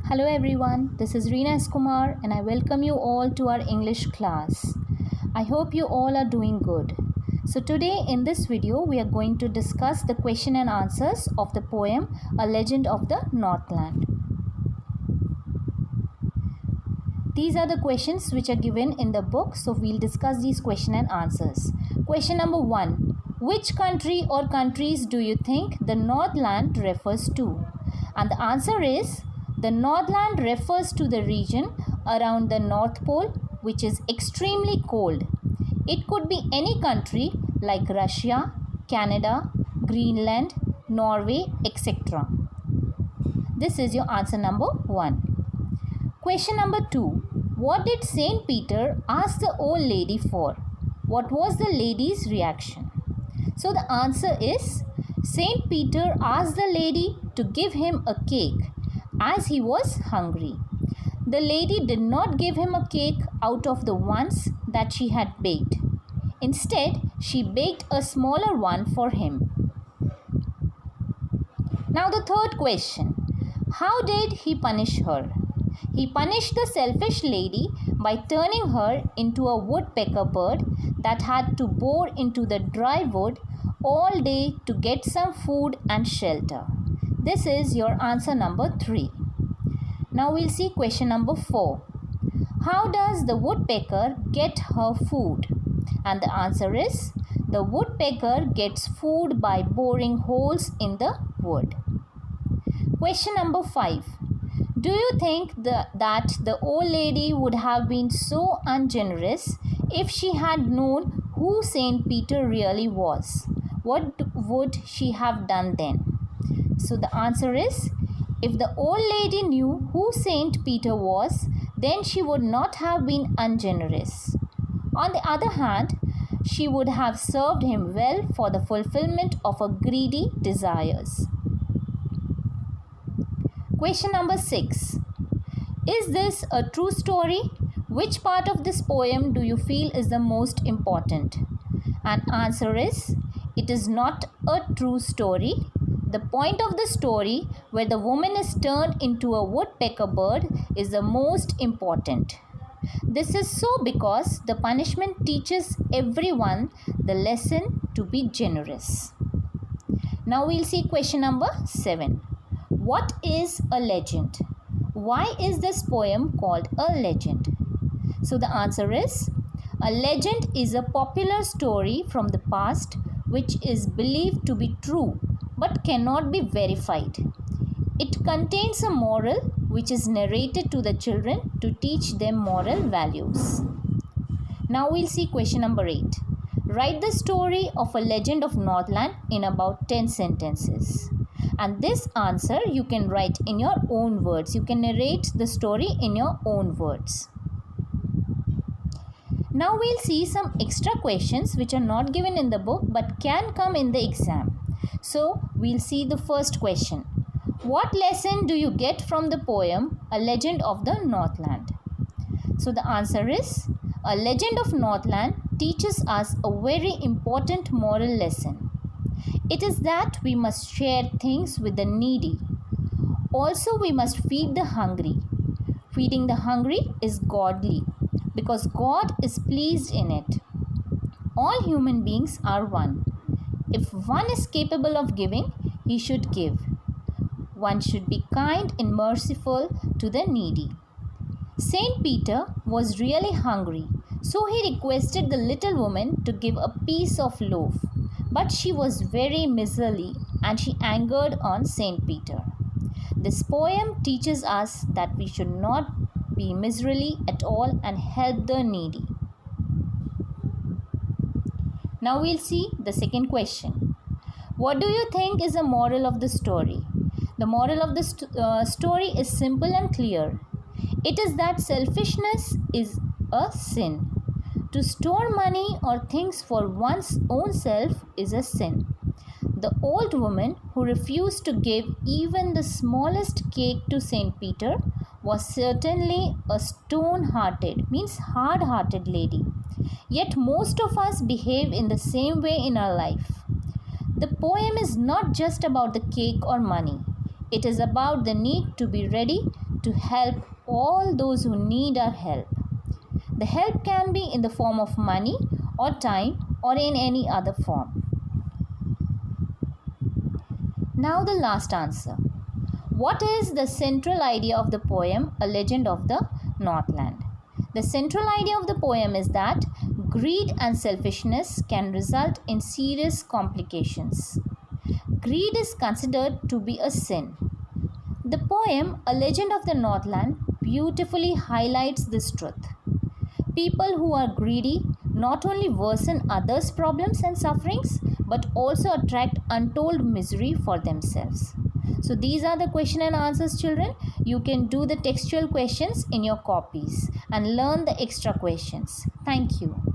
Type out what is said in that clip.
Hello everyone, this is Reena S. Kumar and I welcome you all to our English class. I hope you all are doing good. So today in this video we are going to discuss the question and answers of the poem A Legend of the Northland. These are the questions which are given in the book, so we'll discuss these question and answers. Question number 1. Which country or countries do you think the Northland refers to? And the answer is the Northland refers to the region around the North Pole, which is extremely cold. It could be any country like Russia, Canada, Greenland, Norway, etc. This is your answer number 1. Question number 2. What did Saint Peter ask the old lady for? What was the lady's reaction? So the answer is Saint Peter asked the lady to give him a cake as he was hungry. The lady did not give him a cake out of the ones that she had baked. Instead, she baked a smaller one for him. Now the third question. How did he punish her? He punished the selfish lady by turning her into a woodpecker bird that had to bore into the dry wood all day to get some food and shelter. This is your answer number 3. Now we'll see question number 4. How does the woodpecker get her food? And the answer is the woodpecker gets food by boring holes in the wood. Question number 5. Do you think that the old lady would have been so ungenerous if she had known who Saint Peter really was? What would she have done then? So the answer is, if the old lady knew who Saint Peter was, then she would not have been ungenerous. On the other hand, she would have served him well for the fulfillment of her greedy desires. Question number 6. Is this a true story? Which part of this poem do you feel is the most important? And answer is, it is not a true story. The point of the story, where the woman is turned into a woodpecker bird, is the most important. This is so because the punishment teaches everyone the lesson to be generous. Now we'll see question number 7. What is a legend? Why is this poem called a legend? So the answer is, a legend is a popular story from the past which is believed to be true but cannot be verified. It contains a moral which is narrated to the children to teach them moral values. Now we'll see question number 8. Write the story of a legend of Northland in about 10 sentences. And this answer you can write in your own words. You can narrate the story in your own words. Now we'll see some extra questions which are not given in the book but can come in the exam. So we'll see the first question. What lesson do you get from the poem A Legend of the Northland? So the answer is, A Legend of Northland teaches us a very important moral lesson. It is that we must share things with the needy. Also, we must feed the hungry. Feeding the hungry is godly because God is pleased in it. All human beings are one. If one is capable of giving, he should give. One should be kind and merciful to the needy. Saint Peter was really hungry, so he requested the little woman to give a piece of loaf. But she was very miserly and she angered on Saint Peter. This poem teaches us that we should not be miserly at all and help the needy. Now we'll see the second question. What do you think is the moral of the story? The moral of the story is simple and clear. It is that selfishness is a sin. To store money or things for one's own self is a sin. The old woman who refused to give even the smallest cake to Saint Peter was certainly a stone-hearted, means hard-hearted lady. Yet most of us behave in the same way in our life. The poem is not just about the cake or money. It is about the need to be ready to help all those who need our help. The help can be in the form of money or time or in any other form. Now the last answer. What is the central idea of the poem A Legend of the Northland? The central idea of the poem is that greed and selfishness can result in serious complications. Greed is considered to be a sin. The poem A Legend of the Northland beautifully highlights this truth. People who are greedy not only worsen others' problems and sufferings but also attract untold misery for themselves. So these are the question and answers, children. You can do the textual questions in your copies and learn the extra questions. Thank you.